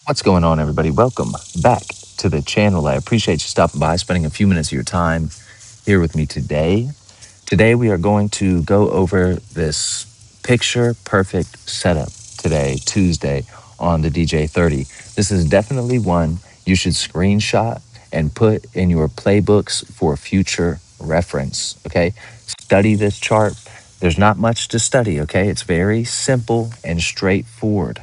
What's going on, everybody? Welcome back to the channel. I appreciate you stopping by, spending a few minutes of your time here with me today. Today, we are going to go over this picture perfect setup today, Tuesday, on the DJ30. This is definitely one you should screenshot and put in your playbooks for future reference. Okay. Study this chart. There's not much to study. Okay. It's very simple and straightforward.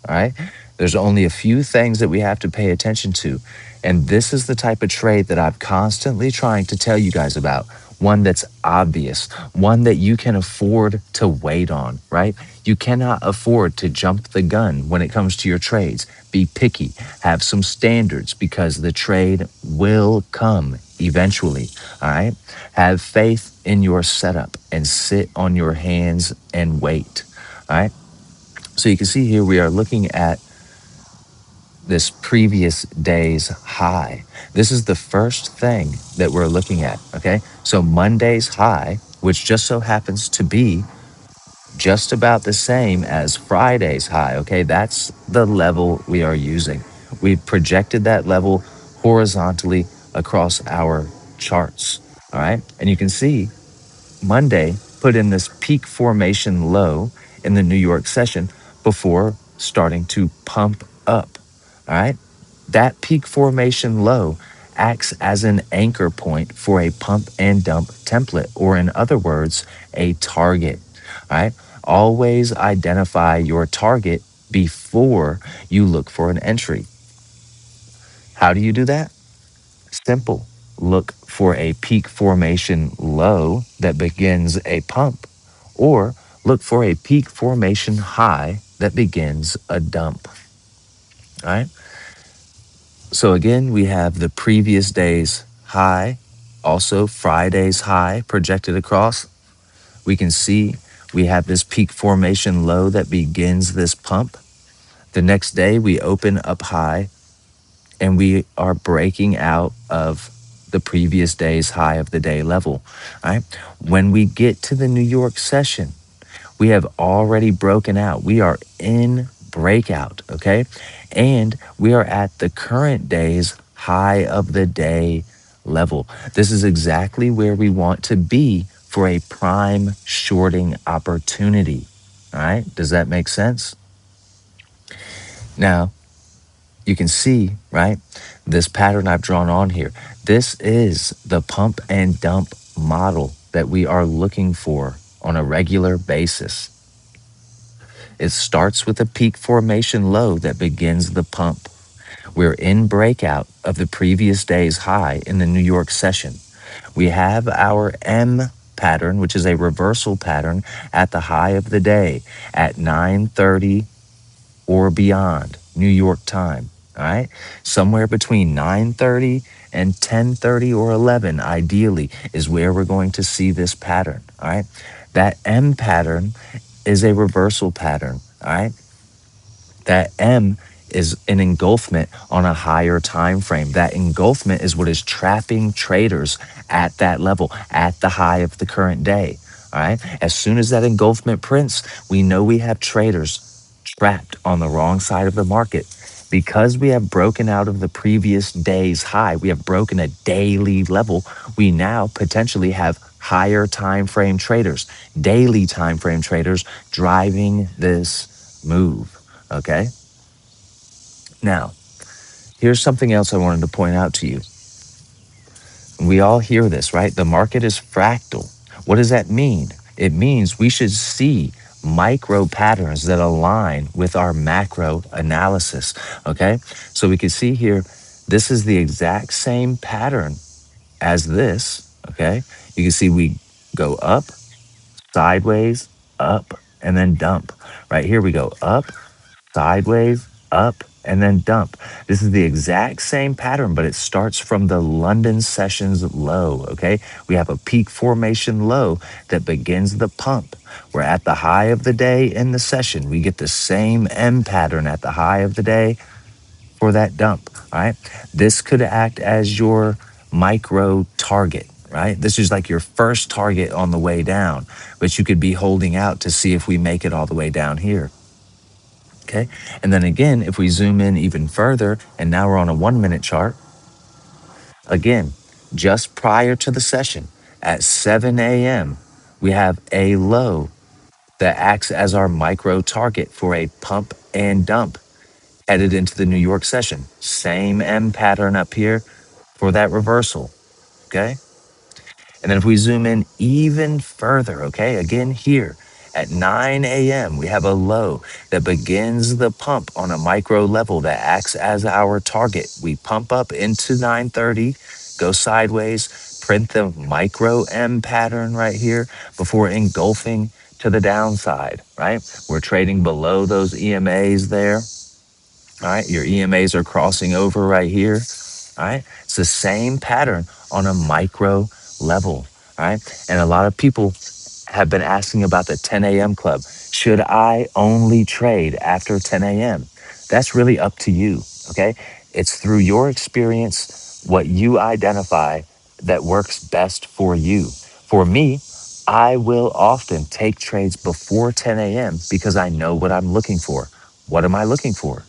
All right. There's only a few things that we have to pay attention to. And this is the type of trade that I'm constantly trying to tell you guys about. One that's obvious, one that you can afford to wait on, right? You cannot afford to jump the gun when it comes to your trades. Be picky, have some standards because the trade will come eventually, all right? Have faith in your setup and sit on your hands and wait, all right? So you can see here we are looking at this previous day's high. This is the first thing that we're looking at, okay? So Monday's high, which just so happens to be just about the same as Friday's high, okay? That's the level we are using. We've projected that level horizontally across our charts, all right? And you can see Monday put in this peak formation low in the New York session before starting to pump up. All right. That peak formation low acts as an anchor point for a pump and dump template, or in other words, a target. All right. Always identify your target before you look for an entry. How do you do that? Simple. Look for a peak formation low that begins a pump, or look for a peak formation high that begins a dump. All right. So again, we have the previous day's high, also Friday's high projected across. We can see we have this peak formation low that begins this pump. The next day, we open up high and we are breaking out of the previous day's high of the day level. All right. When we get to the New York session, we have already broken out. We are in breakout, okay? And we are at the current day's high of the day level. This is exactly where we want to be for a prime shorting opportunity. All right? Does that make sense? Now, you can see, right, this pattern I've drawn on here. This is the pump and dump model that we are looking for on a regular basis. It starts with a peak formation low that begins the pump. We're in breakout of the previous day's high in the New York session. We have our M pattern, which is a reversal pattern at the high of the day at 9:30 or beyond New York time. All right. Somewhere between 9:30 and 10:30 or 11, ideally, is where we're going to see this pattern. All right. That M pattern is a reversal pattern. All right. That M is an engulfment on a higher time frame. That engulfment is what is trapping traders at that level, at the high of the current day. All right. As soon as that engulfment prints, we know we have traders trapped on the wrong side of the market. Because we have broken out of the previous day's high, we have broken a daily level. We now potentially have higher time frame traders, daily time frame traders driving this move. Okay. Now, here's something else I wanted to point out to you. We all hear this, right? The market is fractal. What does that mean? It means we should see micro patterns that align with our macro analysis. Okay. So we can see here, this is the exact same pattern as this. Okay. You can see we go up, sideways, up, and then dump. Right here we go up, sideways, up, and then dump. This is the exact same pattern, but it starts from the London sessions low, okay? We have a peak formation low that begins the pump. We're at the high of the day in the session. We get the same M pattern at the high of the day for that dump, all right? This could act as your micro target, right? This is like your first target on the way down, but you could be holding out to see if we make it all the way down here. Okay. And then again, if we zoom in even further, and now we're on a 1 minute chart, again, just prior to the session at 7 a.m., we have a low that acts as our micro target for a pump and dump headed into the New York session. Same M pattern up here for that reversal. Okay. And then if we zoom in even further, okay, again here at 9 a.m., we have a low that begins the pump on a micro level that acts as our target. We pump up into 930, go sideways, print the micro M pattern right here before engulfing to the downside, right? We're trading below those EMAs there. All right, your EMAs are crossing over right here. All right, it's the same pattern on a micro level. All right, and a lot of people have been asking about the 10 a.m. club. Should I only trade after 10 a.m.? That's really up to you. Okay, it's through your experience, what you identify that works best for you. For me, I will often take trades before 10 a.m. because I know what I'm looking for. What am I looking for?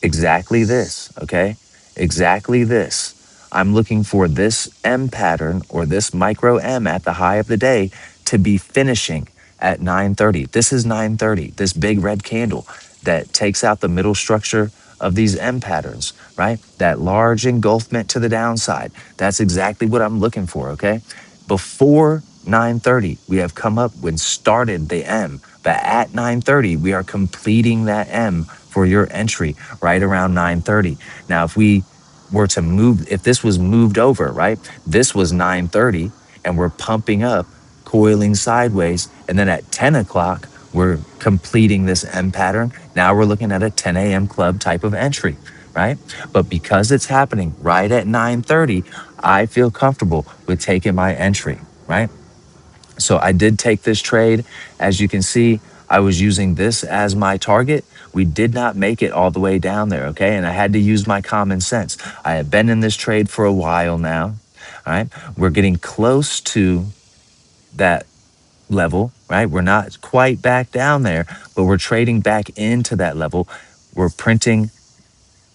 Exactly this, okay? Exactly this. I'm looking for this M pattern or this micro M at the high of the day to be finishing at 9:30. This is 9:30, this big red candle that takes out the middle structure of these M patterns, right? That large engulfment to the downside. That's exactly what I'm looking for, okay? Before 9:30, we have come up when started the M, but at 9:30, we are completing that M for your entry right around 9:30. Now, if we were to move, if this was moved over, right? This was 9:30 and we're pumping up, coiling sideways. And then at 10 o'clock, we're completing this M pattern. Now we're looking at a 10 a.m. club type of entry, right? But because it's happening right at 9:30, I feel comfortable with taking my entry, right? So I did take this trade. As you can see, I was using this as my target. We did not make it all the way down there, okay? And I had to use my common sense. I have been in this trade for a while now, all right? We're getting close to that level, right? We're not quite back down there, but we're trading back into that level. We're printing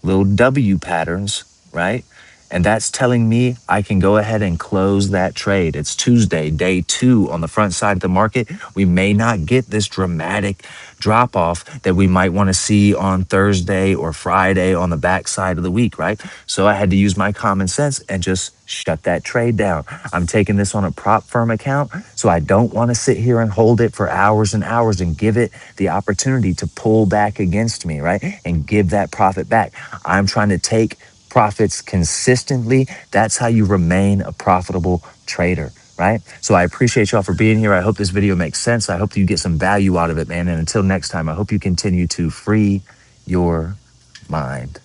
little W patterns, right? And that's telling me I can go ahead and close that trade. It's Tuesday, day 2 on the front side of the market. We may not get this dramatic drop off that we might want to see on Thursday or Friday on the back side of the week, right? So I had to use my common sense and just shut that trade down. I'm taking this on a prop firm account, so I don't want to sit here and hold it for hours and hours and give it the opportunity to pull back against me, right? And give that profit back. I'm trying to take profits consistently. That's how you remain a profitable trader, right? So I appreciate y'all for being here. I hope this video makes sense. I hope you get some value out of it, man. And until next time, I hope you continue to free your mind.